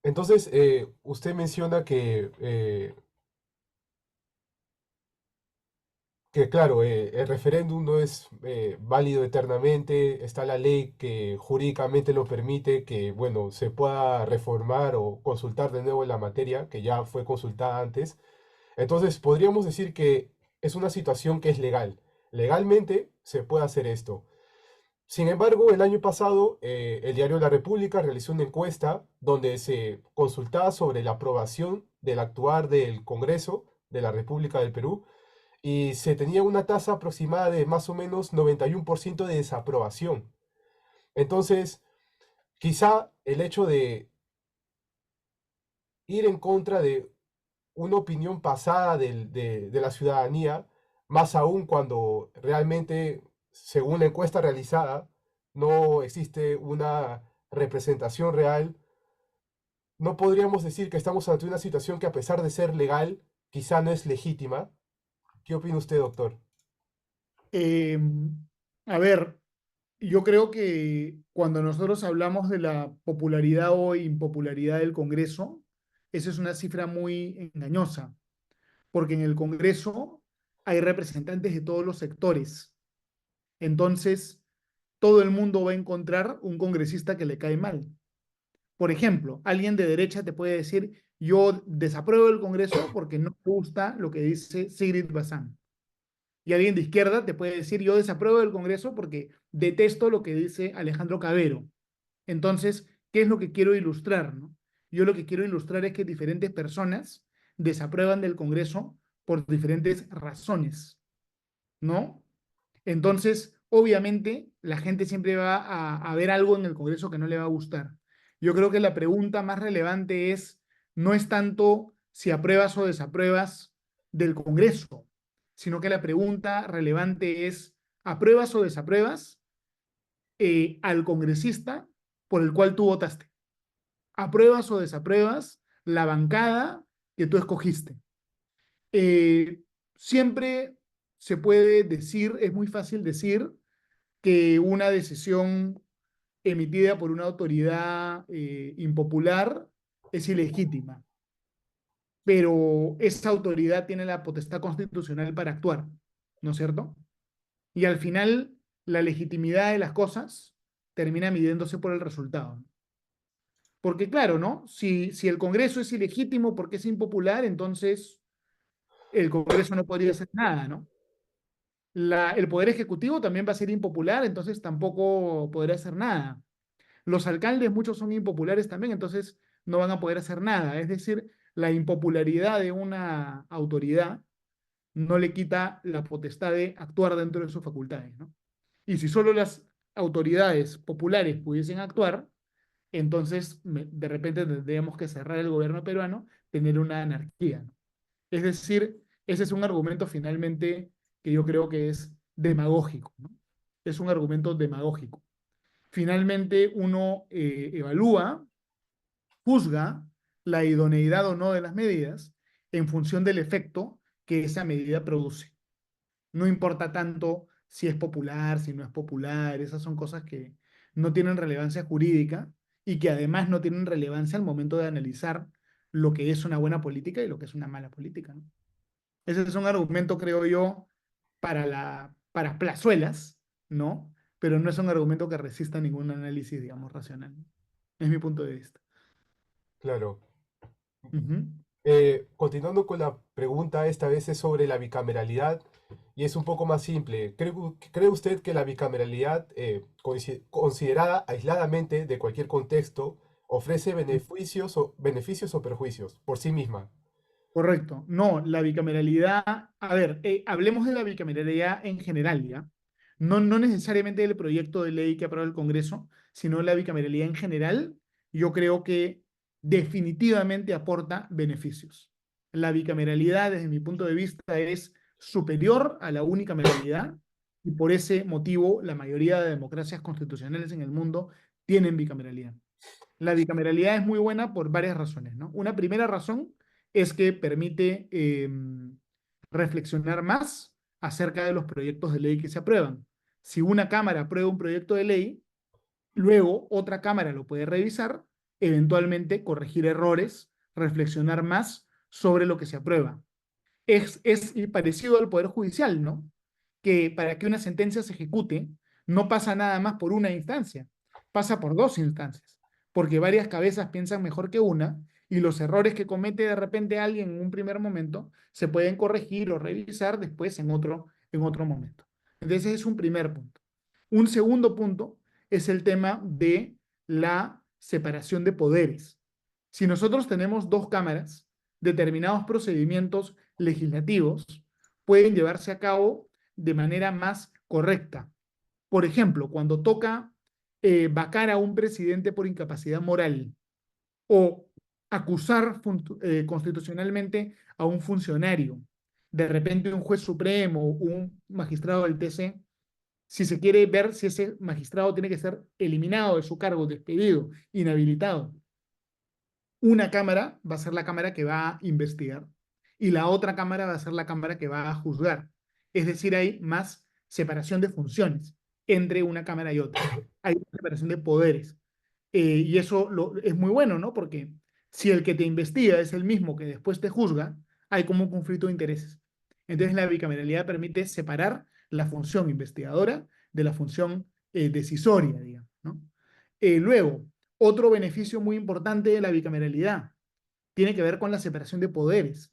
Entonces, usted menciona que claro, el referéndum no es válido eternamente, está la ley que jurídicamente lo permite, que bueno, se pueda reformar o consultar de nuevo en la materia, que ya fue consultada antes. Entonces, podríamos decir que es una situación que es legal. Legalmente se puede hacer esto. Sin embargo, el año pasado, el diario La República realizó una encuesta donde se consultaba sobre la aprobación del actuar del Congreso de la República del Perú y se tenía una tasa aproximada de más o menos 91% de desaprobación. Entonces, quizá el hecho de ir en contra de una opinión pasada de la ciudadanía, más aún cuando realmente, según la encuesta realizada, no existe una representación real, no podríamos decir que estamos ante una situación que a pesar de ser legal, quizá no es legítima. ¿Qué opina usted, doctor? Eh, a ver, yo creo que cuando nosotros hablamos de la popularidad o impopularidad del Congreso, esa es una cifra muy engañosa, porque en el Congreso hay representantes de todos los sectores. Entonces, todo el mundo va a encontrar un congresista que le cae mal. Por ejemplo, alguien de derecha te puede decir, yo desapruebo el Congreso porque no me gusta lo que dice Sigrid Bazán. Y alguien de izquierda te puede decir, yo desapruebo del Congreso porque detesto lo que dice Alejandro Cabero. Entonces, ¿qué es lo que quiero ilustrar, no? Yo lo que quiero ilustrar es que diferentes personas desaprueban del Congreso por diferentes razones, ¿no? Entonces, obviamente, la gente siempre va a ver algo en el Congreso que no le va a gustar. Yo creo que la pregunta más relevante es, no es tanto si apruebas o desapruebas del Congreso, sino que la pregunta relevante es, ¿apruebas o desapruebas al congresista por el cual tú votaste? ¿Apruebas o desapruebas la bancada que tú escogiste? Eh, Siempre se puede decir, es muy fácil decir que una decisión emitida por una autoridad impopular es ilegítima, pero esa autoridad tiene la potestad constitucional para actuar, ¿no es cierto? Y al final, la legitimidad de las cosas termina midiéndose por el resultado. Porque claro, ¿no? Si el Congreso es ilegítimo porque es impopular, entonces el Congreso no podría hacer nada, ¿no? El Poder Ejecutivo también va a ser impopular, entonces tampoco podrá hacer nada. Los alcaldes, muchos son impopulares también, entonces no van a poder hacer nada. Es decir, la impopularidad de una autoridad no le quita la potestad de actuar dentro de sus facultades, ¿no? Y si solo las autoridades populares pudiesen actuar, entonces de repente tendríamos que cerrar el gobierno peruano, tener una anarquía, ¿no? Es decir, ese es un argumento finalmente que yo creo que es demagógico, ¿no? Es un argumento demagógico. Finalmente uno evalúa, juzga la idoneidad o no de las medidas en función del efecto que esa medida produce. No importa tanto si es popular, si no es popular, esas son cosas que no tienen relevancia jurídica y que además no tienen relevancia al momento de analizar lo que es una buena política y lo que es una mala política, ¿no? Ese es un argumento, creo yo, para plazuelas, ¿no? Pero no es un argumento que resista ningún análisis, digamos, racional. Es mi punto de vista. Claro. Ujú. Continuando con la pregunta, esta vez es sobre la bicameralidad y es un poco más simple. ¿Cree usted que la bicameralidad, considerada aisladamente de cualquier contexto, ofrece beneficios o perjuicios por sí misma? Correcto. No, la bicameralidad, a ver, hablemos de la bicameralidad en general, ¿ya? No necesariamente del proyecto de ley que aprueba el Congreso, sino la bicameralidad en general, yo creo que definitivamente aporta beneficios. La bicameralidad, desde mi punto de vista, es superior a la unicameralidad y por ese motivo la mayoría de democracias constitucionales en el mundo tienen bicameralidad. La bicameralidad es muy buena por varias razones, ¿no? Una primera razón es que permite reflexionar más acerca de los proyectos de ley que se aprueban. Si una cámara aprueba un proyecto de ley, luego otra cámara lo puede revisar eventualmente corregir errores, reflexionar más sobre lo que se aprueba. Es parecido al Poder Judicial, ¿no? Que para que una sentencia se ejecute, no pasa nada más por una instancia, pasa por dos instancias, porque varias cabezas piensan mejor que una y los errores que comete de repente alguien en un primer momento se pueden corregir o revisar después en otro momento. Entonces, ese es un primer punto. Un segundo punto es el tema de la separación de poderes. Si nosotros tenemos dos cámaras, determinados procedimientos legislativos pueden llevarse a cabo de manera más correcta. Por ejemplo, cuando toca vacar a un presidente por incapacidad moral o acusar constitucionalmente a un funcionario, de repente un juez supremo o un magistrado del TC, si se quiere ver si ese magistrado tiene que ser eliminado de su cargo, despedido, inhabilitado, una cámara va a ser la cámara que va a investigar y la otra cámara va a ser la cámara que va a juzgar. Es decir, hay más separación de funciones entre una cámara y otra. Hay separación de poderes. Y eso es muy bueno, ¿no? Porque si el que te investiga es el mismo que después te juzga, hay como un conflicto de intereses. Entonces la bicameralidad permite separar la función investigadora de la función decisoria, digamos, ¿no? Luego, otro beneficio muy importante de la bicameralidad tiene que ver con la separación de poderes.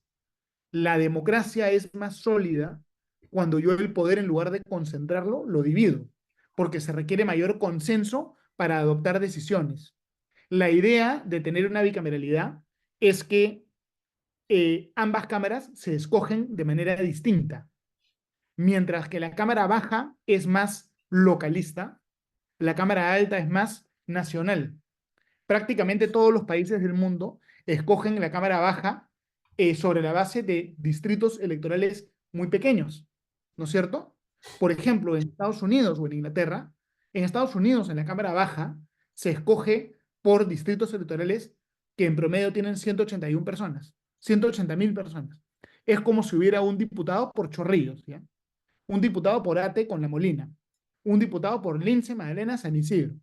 La democracia es más sólida cuando yo el poder, en lugar de concentrarlo, lo divido, porque se requiere mayor consenso para adoptar decisiones. La idea de tener una bicameralidad es que ambas cámaras se escogen de manera distinta, mientras que la cámara baja es más localista, la cámara alta es más nacional. Prácticamente todos los países del mundo escogen la Cámara Baja sobre la base de distritos electorales muy pequeños, ¿no es cierto? Por ejemplo, en Estados Unidos o en Estados Unidos, en la Cámara Baja, se escoge por distritos electorales que en promedio tienen 181 personas, 180.000 personas. Es como si hubiera un diputado por Chorrillos, ¿ya? Un diputado por Ate con La Molina, un diputado por Lince, Magdalena, San Isidro.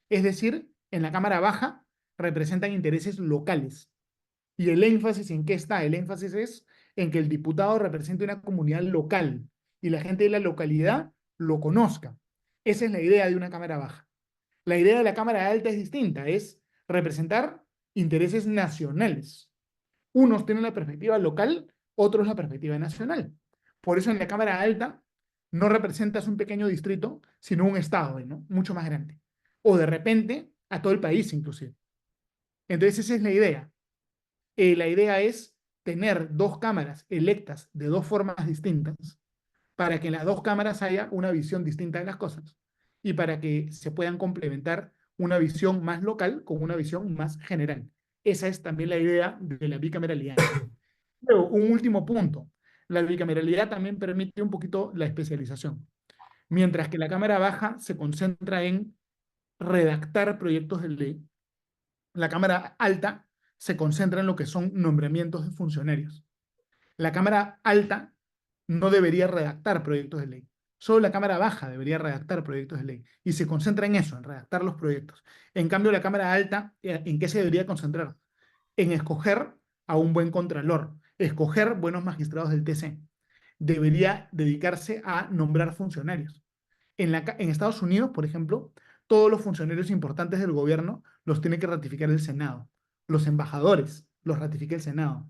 Es decir, en la Cámara Baja representan intereses locales. ¿Y el énfasis en qué está? El énfasis es en que el diputado represente una comunidad local y la gente de la localidad lo conozca. Esa es la idea de una Cámara Baja. La idea de la Cámara Alta es distinta, es representar intereses nacionales. Unos tienen la perspectiva local, otros la perspectiva nacional. Por eso en la Cámara Alta no representas un pequeño distrito, sino un estado, ¿no? Mucho más grande. O de repente a todo el país inclusive. Entonces esa es la idea. La idea es tener dos cámaras electas de dos formas distintas para que en las dos cámaras haya una visión distinta de las cosas y para que se puedan complementar una visión más local con una visión más general. Esa es también la idea de la bicameralidad. Luego, un último punto. La bicameralidad también permite un poquito la especialización. Mientras que la Cámara Baja se concentra en redactar proyectos de ley, la Cámara Alta se concentra en lo que son nombramientos de funcionarios. La Cámara Alta no debería redactar proyectos de ley. Solo la Cámara Baja debería redactar proyectos de ley y se concentra en eso, en redactar los proyectos. En cambio, la Cámara Alta, ¿en qué se debería concentrar? En escoger a un buen contralor, escoger buenos magistrados del TC. Debería dedicarse a nombrar funcionarios. En Estados Unidos, por ejemplo, todos los funcionarios importantes del gobierno los tiene que ratificar el Senado. Los embajadores los ratifica el Senado.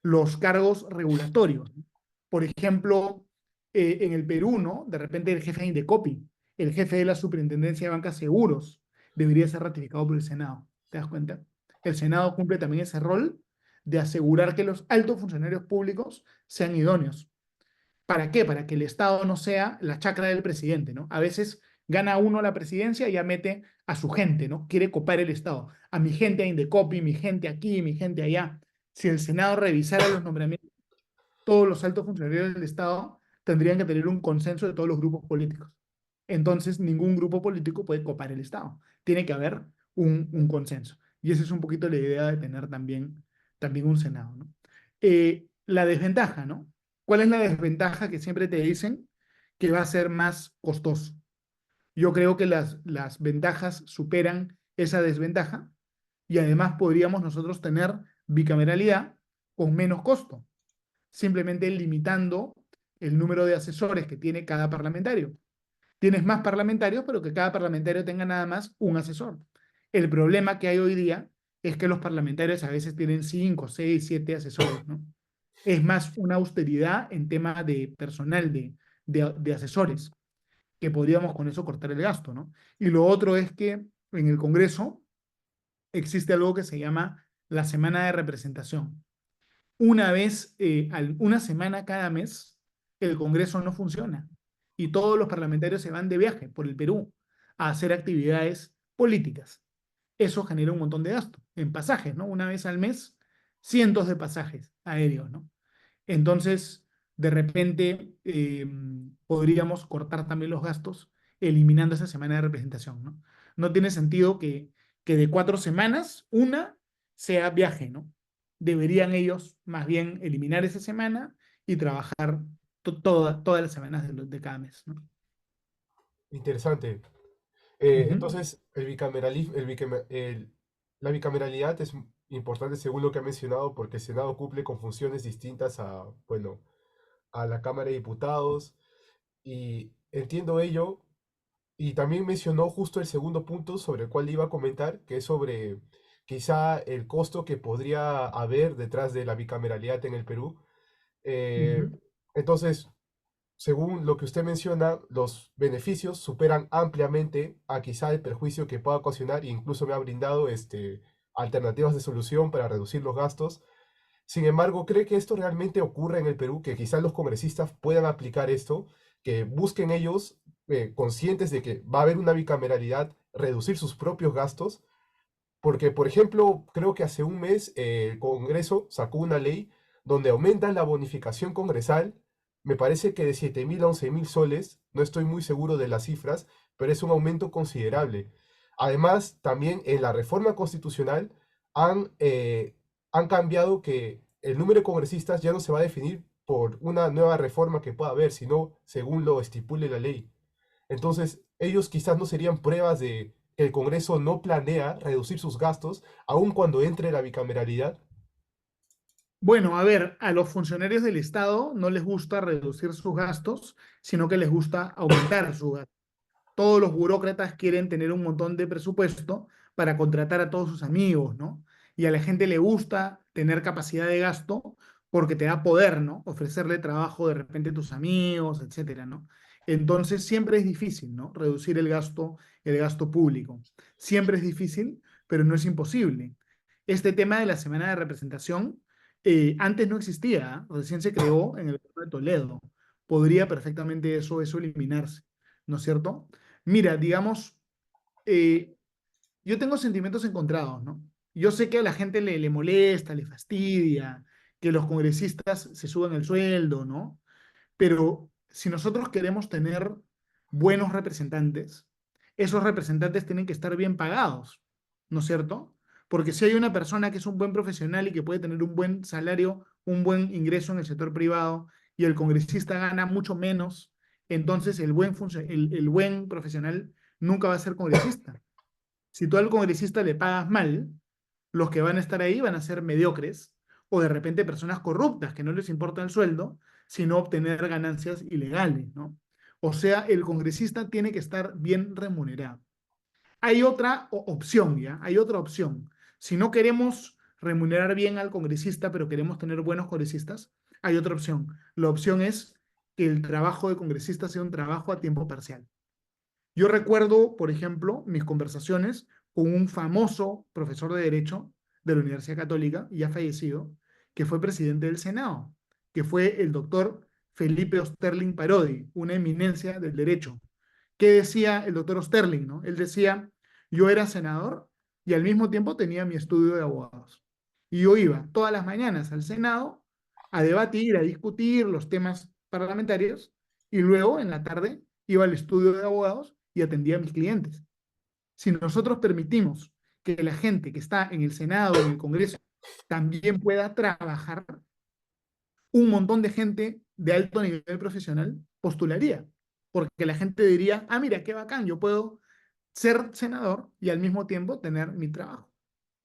Los cargos regulatorios. Por ejemplo, en el Perú, ¿no? De repente el jefe de Indecopi, el jefe de la Superintendencia de Bancas Seguros, debería ser ratificado por el Senado. ¿Te das cuenta? El Senado cumple también ese rol de asegurar que los altos funcionarios públicos sean idóneos. ¿Para qué? Para que el Estado no sea la chacra del presidente, ¿no? A veces gana uno la presidencia y ya mete a su gente, ¿no? Quiere copar el Estado. A mi gente a Indecopi, mi gente aquí, mi gente allá. Si el Senado revisara los nombramientos, todos los altos funcionarios del Estado tendrían que tener un consenso de todos los grupos políticos. Entonces, ningún grupo político puede copar el Estado. Tiene que haber un consenso. Y esa es un poquito la idea de tener también un Senado, ¿no? La desventaja, ¿no? ¿Cuál es la desventaja que siempre te dicen? Que va a ser más costoso. Yo creo que las ventajas superan esa desventaja Y además podríamos nosotros tener bicameralidad con menos costo, simplemente limitando el número de asesores que tiene cada parlamentario. Tienes más parlamentarios, pero que cada parlamentario tenga nada más un asesor. El problema que hay hoy día es que los parlamentarios a veces tienen 5, 6, 7 asesores, ¿no? Es más una austeridad en tema de personal, de asesores, que podríamos con eso cortar el gasto, ¿no? Y lo otro es que en el Congreso existe algo que se llama la semana de representación. Una semana cada mes, el Congreso no funciona y todos los parlamentarios se van de viaje por el Perú a hacer actividades políticas. Eso genera un montón de gasto en pasajes, ¿no? Una vez al mes, cientos de pasajes aéreos, ¿no? Entonces, de repente, podríamos cortar también los gastos eliminando esa semana de representación, ¿no? No tiene sentido que de 4 semanas, una sea viaje, ¿no? Deberían ellos más bien eliminar esa semana y trabajar todas las semanas de cada mes, ¿no? Interesante. Ujú, Entonces, la bicameralidad es importante según lo que ha mencionado porque el Senado cumple con funciones distintas a, bueno, a la Cámara de Diputados y entiendo ello. Y también mencionó justo el segundo punto sobre el cual iba a comentar, que es sobre quizá el costo que podría haber detrás de la bicameralidad en el Perú. Eh, ujú. entonces, según lo que usted menciona, los beneficios superan ampliamente a quizá el perjuicio que pueda ocasionar e incluso me ha brindado alternativas de solución para reducir los gastos. Sin embargo, ¿cree que esto realmente ocurre en el Perú? Que quizás los congresistas puedan aplicar esto, que busquen ellos, conscientes de que va a haber una bicameralidad, reducir sus propios gastos, porque, por ejemplo, creo que hace un mes el Congreso sacó una ley donde aumentan la bonificación congresal, me parece que de 7.000 a 11.000 soles, no estoy muy seguro de las cifras, pero es un aumento considerable. Además, también en la reforma constitucional han cambiado que el número de congresistas ya no se va a definir por una nueva reforma que pueda haber, sino según lo estipule la ley. Entonces, ellos quizás no serían pruebas de que el Congreso no planea reducir sus gastos, aun cuando entre la bicameralidad. Bueno, a ver, a los funcionarios del Estado no les gusta reducir sus gastos, sino que les gusta aumentar sus gastos. Todos los burócratas quieren tener un montón de presupuesto para contratar a todos sus amigos, ¿no? Y a la gente le gusta tener capacidad de gasto porque te da poder, ¿no? Ofrecerle trabajo de repente a tus amigos, etcétera, ¿no? Entonces siempre es difícil, ¿no? Reducir el gasto público. Siempre es difícil, pero no es imposible. Este tema de la semana de representación antes no existía, ¿eh? Recién se creó en el gobierno de Toledo. Podría perfectamente eso eliminarse, ¿no es cierto? Mira, digamos, eh, yo tengo sentimientos encontrados, ¿no? Yo sé que a la gente le molesta, le fastidia, que los congresistas se suban el sueldo, ¿no? Pero si nosotros queremos tener buenos representantes, esos representantes tienen que estar bien pagados, ¿no es cierto? Porque si hay una persona que es un buen profesional y que puede tener un buen salario, un buen ingreso en el sector privado, y el congresista gana mucho menos, entonces el buen profesional nunca va a ser congresista. Si tú al congresista le pagas mal, los que van a estar ahí van a ser mediocres o de repente personas corruptas que no les importa el sueldo, sino obtener ganancias ilegales, ¿no? O sea, el congresista tiene que estar bien remunerado. Hay otra opción, ¿ya? Hay otra opción. Si no queremos remunerar bien al congresista, pero queremos tener buenos congresistas, hay otra opción. La opción es que el trabajo de congresista sea un trabajo a tiempo parcial. Yo recuerdo, por ejemplo, mis conversaciones con un famoso profesor de Derecho de la Universidad Católica, ya fallecido, que fue presidente del Senado, que fue el doctor Felipe Osterling Parodi, una eminencia del derecho. ¿Qué decía el doctor Osterling? ¿No? Él decía, yo era senador y al mismo tiempo tenía mi estudio de abogados. Y yo iba todas las mañanas al Senado a debatir, a discutir los temas parlamentarios y luego en la tarde iba al estudio de abogados y atendía a mis clientes. Si nosotros permitimos que la gente que está en el Senado, en el Congreso, también pueda trabajar, un montón de gente de alto nivel profesional postularía, porque la gente diría, ah, mira, qué bacán, yo puedo ser senador y al mismo tiempo tener mi trabajo.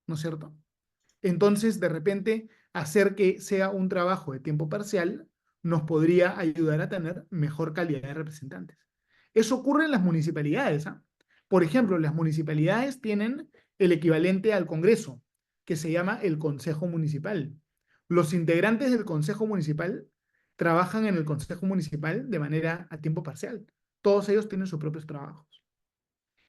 ¿no es cierto? Entonces, de repente, hacer que sea un trabajo de tiempo parcial nos podría ayudar a tener mejor calidad de representantes. Eso ocurre en las municipalidades, ¿ah? Por ejemplo, las municipalidades tienen el equivalente al Congreso, que se llama el Consejo Municipal. Los integrantes del Consejo Municipal trabajan en el Consejo Municipal de manera a tiempo parcial. Todos ellos tienen sus propios trabajos.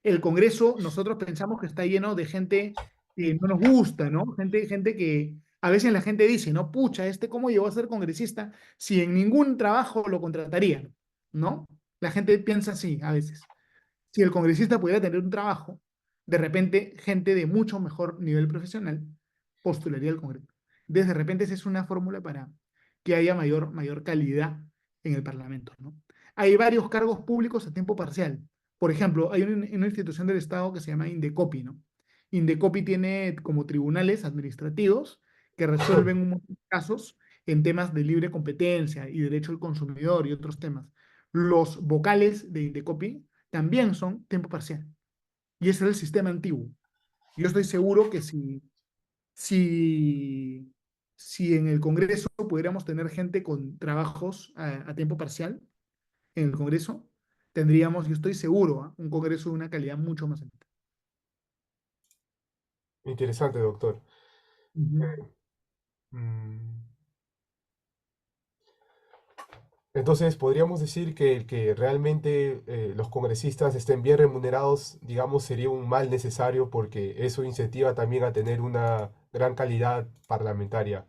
El Congreso, nosotros pensamos que está lleno de gente que no nos gusta, ¿no? Gente que a veces la gente dice, no, pucha, cómo llegó a ser congresista si en ningún trabajo lo contratarían, ¿no? La gente piensa así a veces. Si el congresista pudiera tener un trabajo, de repente gente de mucho mejor nivel profesional postularía al Congreso. De repente esa es una fórmula para que haya mayor calidad en el Parlamento, ¿no? Hay varios cargos públicos a tiempo parcial. Por ejemplo, hay una institución del Estado que se llama Indecopi, ¿no? Indecopi tiene como tribunales administrativos que resuelven un montón de casos en temas de libre competencia y derecho al consumidor y otros temas. Los vocales de Indecopi también son tiempo parcial. Y ese es el sistema antiguo. Yo estoy seguro que si, si en el Congreso pudiéramos tener gente con trabajos a tiempo parcial, en el Congreso, tendríamos, yo estoy seguro, ¿ah? Un Congreso de una calidad mucho más alta. Interesante, doctor. Ujú. Mm, Entonces, podríamos decir que el que realmente los congresistas estén bien remunerados, digamos, sería un mal necesario porque eso incentiva también a tener una gran calidad parlamentaria.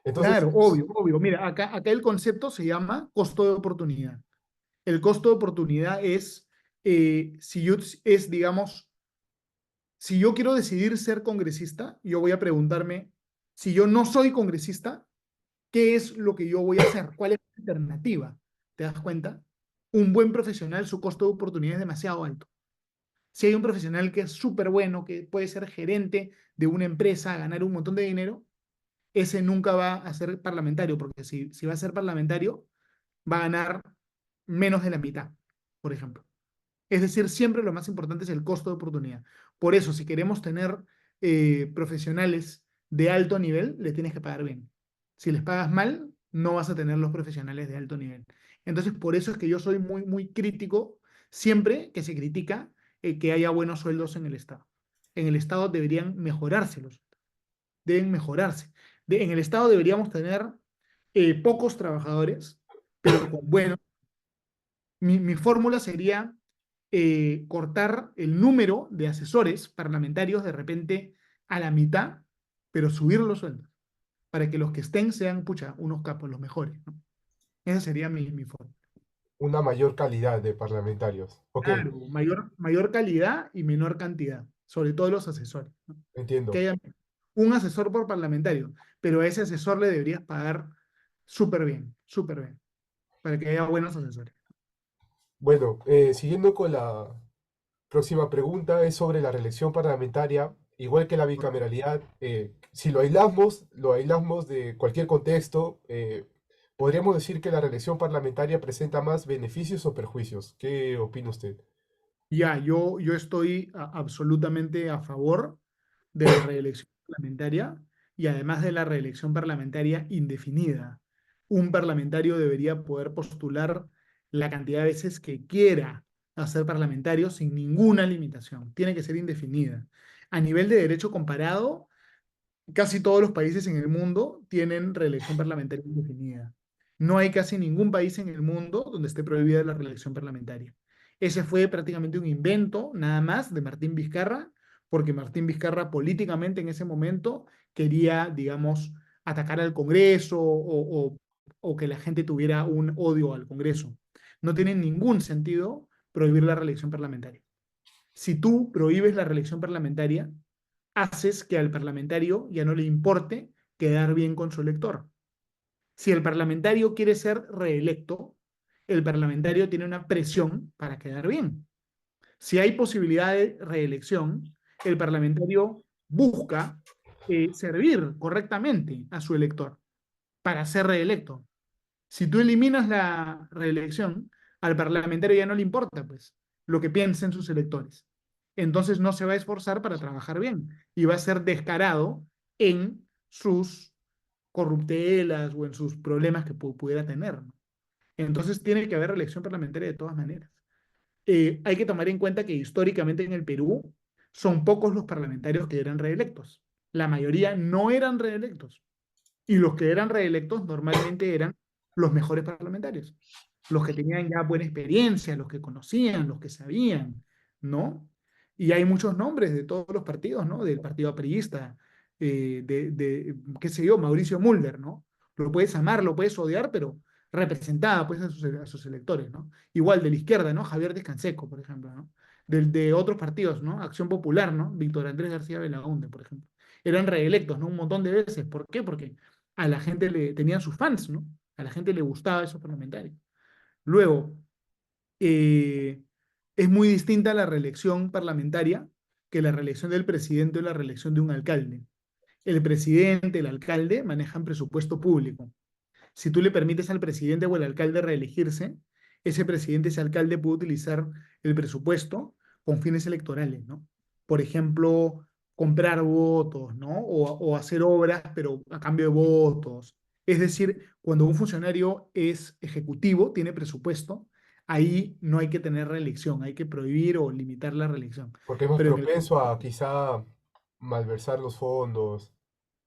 Entonces, Claro, obvio, obvio. Mira, acá el concepto se llama costo de oportunidad. El costo de oportunidad es, si yo, es, digamos, si yo quiero decidir ser congresista, yo voy a preguntarme, si yo no soy congresista, ¿qué es lo que yo voy a hacer? ¿Cuál es la alternativa? ¿Te das cuenta? Un buen profesional, su costo de oportunidad es demasiado alto. Si hay un profesional que es súper bueno, que puede ser gerente de una empresa, ganar un montón de dinero, ese nunca va a ser parlamentario, porque si va a ser parlamentario, va a ganar menos de la mitad, por ejemplo. Es decir, siempre lo más importante es el costo de oportunidad. Por eso, si queremos tener profesionales de alto nivel, le tienes que pagar bien. Si les pagas mal, no vas a tener los profesionales de alto nivel. Entonces, por eso es que yo soy muy crítico siempre que se critica que haya buenos sueldos en el Estado. En el Estado deberían mejorárselos, deben mejorarse. En el Estado deberíamos tener pocos trabajadores, pero con buenos. Mi fórmula sería cortar el número de asesores parlamentarios de repente a la mitad, pero subir los sueldos, para que los que estén sean, pucha, unos capos, los mejores, ¿no? Esa sería mi fórmula. una mayor calidad de parlamentarios. Ok, Claro, mayor calidad y menor cantidad, sobre todo los asesores, ¿no? Que entiendo. haya un asesor por parlamentario, pero a ese asesor le deberías pagar súper bien, para que haya buenos asesores. Bueno, siguiendo con la próxima pregunta, es sobre la reelección parlamentaria. Igual que la bicameralidad, si lo aislamos de cualquier contexto, podríamos decir que la reelección parlamentaria presenta más beneficios o perjuicios. ¿Qué opina usted? Ya, yo estoy absolutamente a favor de la reelección parlamentaria y además de la reelección parlamentaria indefinida. Un parlamentario debería poder postular la cantidad de veces que quiera a ser parlamentario sin ninguna limitación. Tiene que ser indefinida. A nivel de derecho comparado, casi todos los países en el mundo tienen reelección parlamentaria indefinida. No hay casi ningún país en el mundo donde esté prohibida la reelección parlamentaria. Ese fue prácticamente un invento, nada más, de Martín Vizcarra, porque Martín Vizcarra políticamente en ese momento quería, digamos, atacar al Congreso o que la gente tuviera un odio al Congreso. No tiene ningún sentido prohibir la reelección parlamentaria. Si tú prohíbes la reelección parlamentaria, haces que al parlamentario ya no le importe quedar bien con su elector. Si el parlamentario quiere ser reelecto, el parlamentario tiene una presión para quedar bien. Si hay posibilidad de reelección, el parlamentario busca servir correctamente a su elector para ser reelecto. Si tú eliminas la reelección, al parlamentario ya no le importa, pues, lo que piensen sus electores. entonces no se va a esforzar para trabajar bien y va a ser descarado en sus corruptelas o en sus problemas que pudiera tener, ¿no? Entonces tiene que haber reelección parlamentaria de todas maneras. Hay que tomar en cuenta que históricamente en el Perú son pocos los parlamentarios que eran reelectos. La mayoría no eran reelectos. Y los que eran reelectos normalmente eran los mejores parlamentarios, los que tenían ya buena experiencia, los que conocían, los que sabían, ¿no? Y hay muchos nombres de todos los partidos, ¿no? Del partido aprista, qué sé yo, Mauricio Mulder, ¿no? Lo puedes amar, lo puedes odiar, pero representaba pues a sus electores, ¿no? Igual de la izquierda, ¿no? Javier Descanseco, por ejemplo, ¿no? De otros partidos, ¿no? Acción Popular, ¿no? Víctor Andrés García Belaúnde, por ejemplo. Eran reelectos, ¿no? Un montón de veces. ¿Por qué? Porque a la gente le tenían sus fans, ¿no? A la gente le gustaba esos parlamentarios. Luego, eh, es muy distinta la reelección parlamentaria que la reelección del presidente o la reelección de un alcalde. El presidente, el alcalde manejan presupuesto público. Si tú le permites al presidente o al alcalde reelegirse, ese presidente, ese alcalde puede utilizar el presupuesto con fines electorales, ¿no? Por ejemplo, comprar votos, ¿no? O hacer obras, pero a cambio de votos. Es decir, cuando un funcionario es ejecutivo, tiene presupuesto, ahí no hay que tener reelección, hay que prohibir o limitar la reelección. Porque es más Pero en el propenso a quizá malversar los fondos.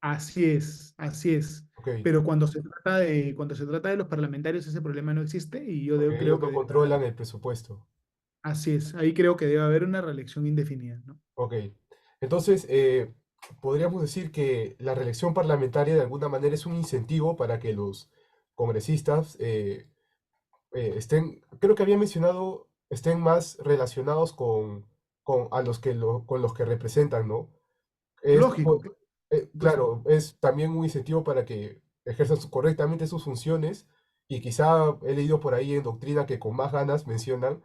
Así es, así es. Ok, Pero cuando se trata de los parlamentarios, ese problema no existe y porque creo ellos que no controlan el presupuesto. así es. Ahí creo que debe haber una reelección indefinida, ¿no? Ok, entonces podríamos decir que la reelección parlamentaria de alguna manera es un incentivo para que los congresistas estén, creo que había mencionado, estén más relacionados con a los que con los que representan, ¿no? Esto, Lógico, supuesto. claro, es también un incentivo para que ejerzan correctamente sus funciones y quizá he leído por ahí en doctrina que con más ganas mencionan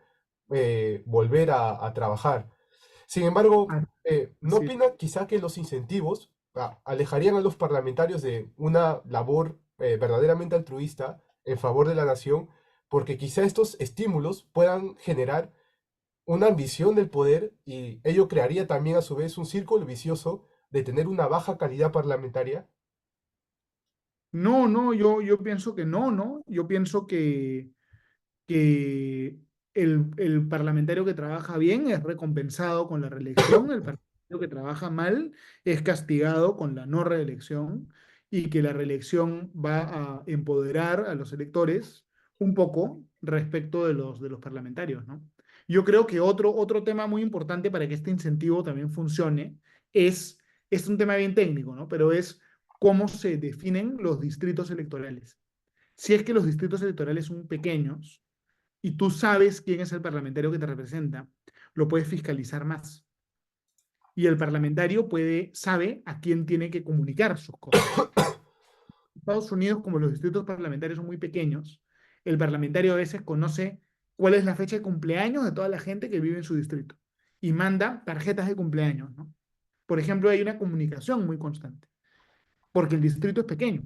volver a trabajar. Sin embargo, Ah, ¿no así es. opina quizá que los incentivos alejarían a los parlamentarios de una labor verdaderamente altruista en favor de la nación? Porque quizá estos estímulos puedan generar una ambición del poder y ello crearía también a su vez un círculo vicioso de tener una baja calidad parlamentaria. No, no, yo pienso que no, ¿no? Yo pienso que el parlamentario que trabaja bien es recompensado con la reelección, el parlamentario que trabaja mal es castigado con la no reelección y que la reelección va a empoderar a los electores un poco respecto de los parlamentarios, ¿no? Yo creo que otro tema muy importante para que este incentivo también funcione es, es un tema bien técnico, ¿no? Pero es cómo se definen los distritos electorales. Si es que los distritos electorales son pequeños, y tú sabes quién es el parlamentario que te representa, lo puedes fiscalizar más. Y el parlamentario sabe a quién tiene que comunicar sus cosas. En Estados Unidos, como los distritos parlamentarios son muy pequeños, el parlamentario a veces conoce cuál es la fecha de cumpleaños de toda la gente que vive en su distrito y manda tarjetas de cumpleaños, ¿no? Por ejemplo, hay una comunicación muy constante porque el distrito es pequeño.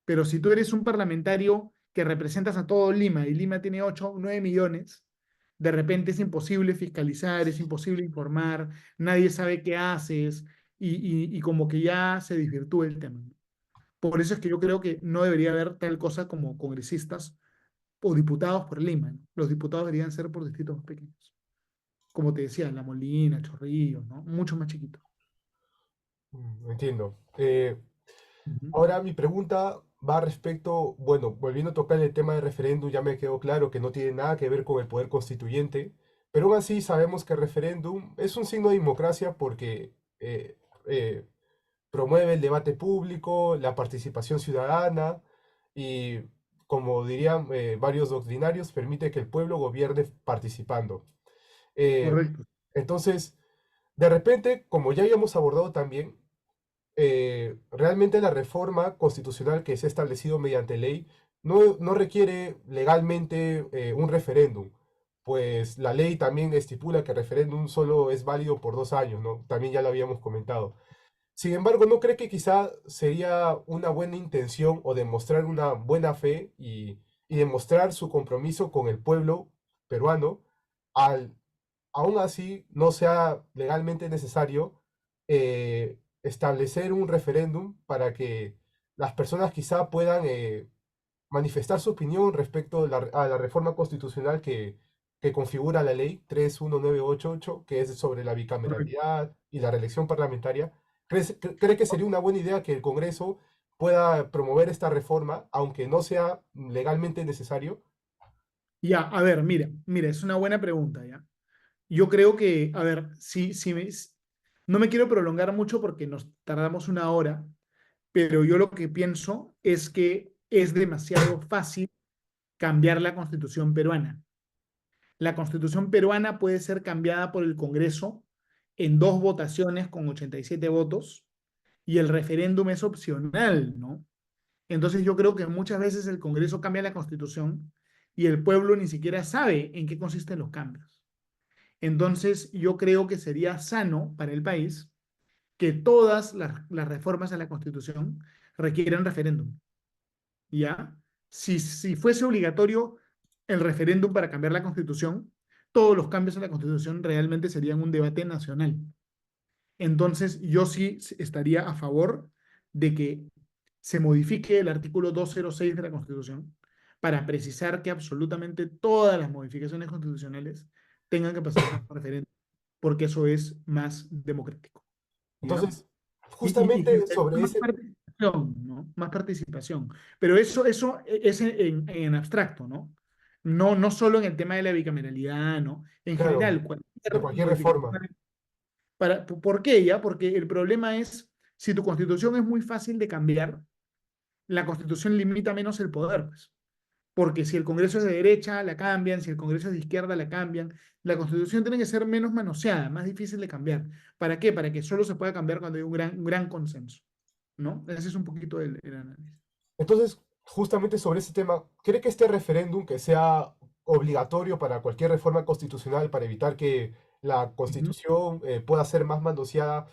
Pero si tú eres un parlamentario que representas a todo Lima y Lima tiene 8 o 9 millones, de repente es imposible fiscalizar, es imposible informar, nadie sabe qué haces y como que ya se desvirtúa el tema. Por eso es que yo creo que no debería haber tal cosa como congresistas o diputados por Lima, ¿no? Los diputados deberían ser por distritos más pequeños. Como te decía, La Molina, Chorrillos, ¿no? Mucho más chiquito. Entiendo. Ujú. Ahora mi pregunta va respecto, bueno, volviendo a tocar el tema del referéndum, ya me quedó claro que no tiene nada que ver con el poder constituyente, pero aún así sabemos que el referéndum es un signo de democracia porque eh, promueve el debate público, la participación ciudadana y, como dirían varios doctrinarios, permite que el pueblo gobierne participando. Eh, Correcto. entonces, de repente, como ya habíamos abordado también, realmente la reforma constitucional que se ha establecido mediante ley no requiere legalmente un referéndum, pues la ley también estipula que el referéndum solo es válido por 2 años, ¿no? También ya lo habíamos comentado. Sin embargo, ¿no cree que quizá sería una buena intención o demostrar una buena fe y demostrar su compromiso con el pueblo peruano al aún así no sea legalmente necesario establecer un referéndum para que las personas quizá puedan manifestar su opinión respecto a la reforma constitucional que configura la ley 31988, que es sobre la Correcto. bicameralidad y la reelección parlamentaria? ¿Cree que sería una buena idea que el Congreso pueda promover esta reforma, aunque no sea legalmente necesario? Ya, a ver, mira, es una buena pregunta, ¿ya? Yo creo que, a ver, no me quiero prolongar mucho porque nos tardamos una hora, pero yo lo que pienso es que es demasiado fácil cambiar la constitución peruana. La constitución peruana puede ser cambiada por el Congreso en dos votaciones con 87 votos y el referéndum es opcional, ¿no? Entonces yo creo que muchas veces el Congreso cambia la constitución y el pueblo ni siquiera sabe en qué consisten los cambios. Entonces yo creo que sería sano para el país que todas las reformas a la constitución requieran referéndum. ¿Ya? Si fuese obligatorio el referéndum para cambiar la constitución, todos los cambios a la constitución realmente serían un debate nacional. Entonces, yo sí estaría a favor de que se modifique el artículo 206 de la Constitución para precisar que absolutamente todas las modificaciones constitucionales tengan que pasar por referéndum, porque eso es más democrático. ¿Ya? Entonces, Y justamente generaría sobre más ese, participación, ¿no? Más participación. Pero eso es en abstracto, ¿no? No, no solo en el tema de la bicameralidad, ¿no? En claro, general, de cualquier cualquier reforma. modificación. ¿Por qué ya? Porque el problema es, si tu constitución es muy fácil de cambiar, la constitución limita menos el poder, pues. Porque si el Congreso es de derecha, la cambian, si el Congreso es de izquierda, la cambian. La constitución tiene que ser menos manoseada, más difícil de cambiar. ¿Para qué? Para que solo se pueda cambiar cuando hay un gran consenso, ¿no? Ese es un poquito el análisis. Entonces, justamente sobre ese tema, ¿cree que este referéndum que sea obligatorio para cualquier reforma constitucional para evitar que la Ujú. constitución pueda ser más manoseada?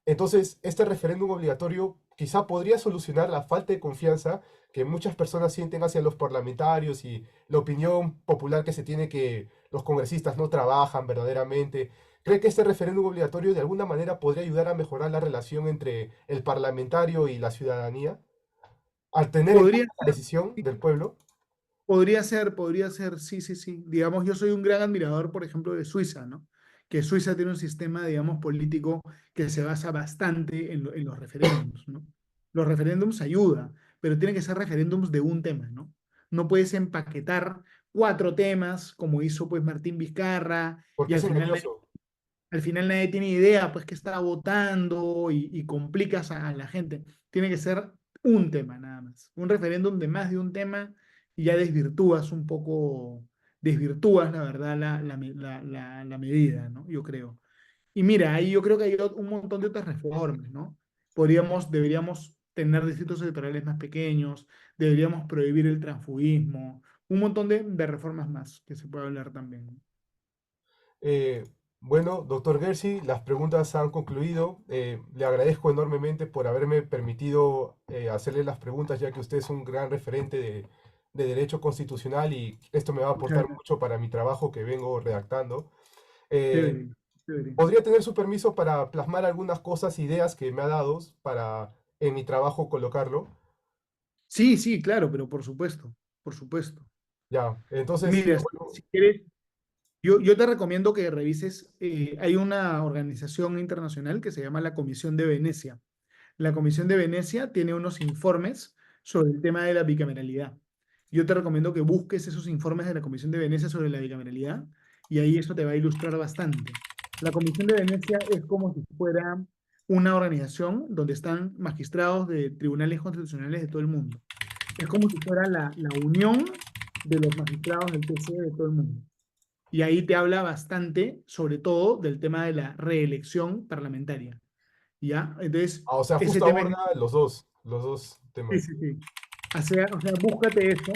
Entonces, este referéndum obligatorio quizá podría solucionar la falta de confianza que muchas personas sienten hacia los parlamentarios y la opinión popular que se tiene que los congresistas no trabajan verdaderamente. ¿Cree que este referéndum obligatorio de alguna manera podría ayudar a mejorar la relación entre el parlamentario y la ciudadanía al tener en Podría cuenta la decisión del pueblo? Podría ser, sí, sí, sí. Digamos, yo soy un gran admirador, por ejemplo, de Suiza, ¿no? Que Suiza tiene un sistema, digamos, político que se basa bastante en los referéndums, ¿no? Los referéndums ayudan, pero tienen que ser referéndums de un tema, ¿no? No puedes empaquetar cuatro temas, como hizo pues Martín Vizcarra, y Porque es engañoso. al final nadie tiene idea, pues, que está votando y complicas a la gente. Tiene que ser un tema nada más. Un referéndum de más de un tema y ya desvirtúas un poco, desvirtúas, la verdad, la medida, ¿no? Yo creo. Y mira, ahí yo creo que hay un montón de otras reformas, ¿no? Deberíamos tener distritos electorales más pequeños, deberíamos prohibir el transfugismo, un montón de reformas más que se puede hablar también, ¿no? Eh, bueno, doctor Gersi, las preguntas han concluido. Le agradezco enormemente por haberme permitido hacerle las preguntas, ya que usted es un gran referente de derecho constitucional y esto me va a Muchas aportar gracias. mucho para mi trabajo que vengo redactando. Eh, Chévere, chévere. ¿Podría tener su permiso para plasmar algunas cosas, ideas que me ha dado para en mi trabajo colocarlo? Sí, sí, claro, pero por supuesto, por supuesto. Ya, entonces, Mira, bueno, si quieres, yo te recomiendo que revises, hay una organización internacional que se llama la Comisión de Venecia. La Comisión de Venecia tiene unos informes sobre el tema de la bicameralidad. Yo te recomiendo que busques esos informes de la Comisión de Venecia sobre la bicameralidad y ahí eso te va a ilustrar bastante. La Comisión de Venecia es como si fuera una organización donde están magistrados de tribunales constitucionales de todo el mundo. Es como si fuera la unión de los magistrados del TC de todo el mundo. Y ahí te habla bastante, sobre todo, del tema de la reelección parlamentaria. ¿Ya? Entonces, o sea, ese justo tema es. aborda los dos Sí, temas. sí, sí. O sea, búscate eso,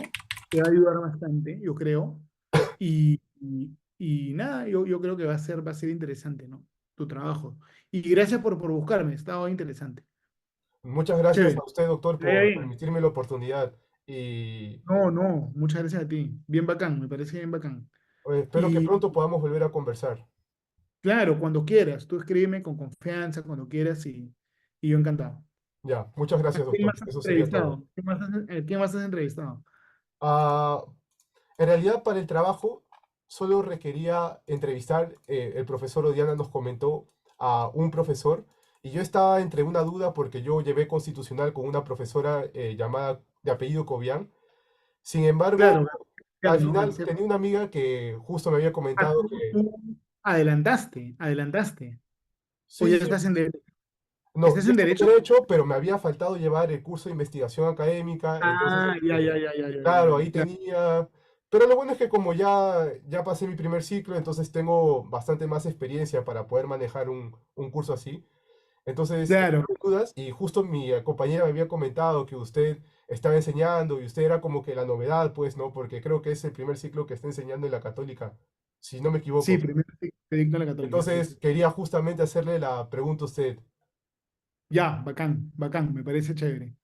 te va a ayudar bastante, yo creo. Y nada, yo creo que va a ser interesante, ¿no? Tu trabajo. Y gracias por buscarme, estaba interesante. Muchas gracias a Chévere. usted, doctor, Que vaya por bien. permitirme la oportunidad y No, no, muchas gracias a ti. Bien bacán, me parece bien bacán. espero que Y pronto podamos volver a conversar. Claro, cuando quieras. Tú escríbeme con confianza, cuando quieras y yo encantado. Ya, muchas ¿A gracias, quién doctor. más has Eso sería todo. entrevistado? ¿A quién más has entrevistado? Ah, en realidad, para el trabajo, solo requería entrevistar, el profesor Odiana nos comentó a un profesor, y yo estaba entre una duda porque yo llevé constitucional con una profesora llamada de apellido Cobian. Sin embargo, Claro, al ¿no? final tenía una amiga que justo me había Ah, comentado que tú adelantaste. O sí, ya sí, no, ¿estás ya en está derecho? derecho, pero me había faltado llevar el curso de investigación académica, entonces, Ah, claro, ahí claro. tenía, pero lo bueno es que como ya pasé mi primer ciclo, entonces tengo bastante más experiencia para poder manejar un curso así. Entonces, Claro, tengo dudas y justo mi compañera me había comentado que usted estaba enseñando y usted era como que la novedad, pues, ¿no? Porque creo que es el primer ciclo que está enseñando en la Católica, si no me sí, equivoco. primero te dicto en la Católica, sí, Entonces, sí. quería justamente hacerle la pregunta a usted. Ya, bacán, bacán, me parece chévere.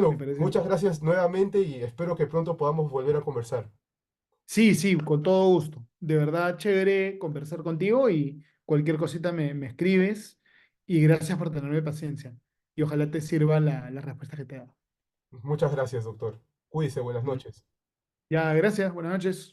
Me Bueno, parece. muchas gracias nuevamente y espero que pronto podamos volver a conversar. Sí, sí, con todo gusto. De verdad, chévere conversar contigo y cualquier cosita me escribes y gracias por tenerme paciencia. Y ojalá te sirva la respuesta que te he dado. Muchas gracias, doctor. Cuídese, buenas noches. Ya, gracias, buenas noches.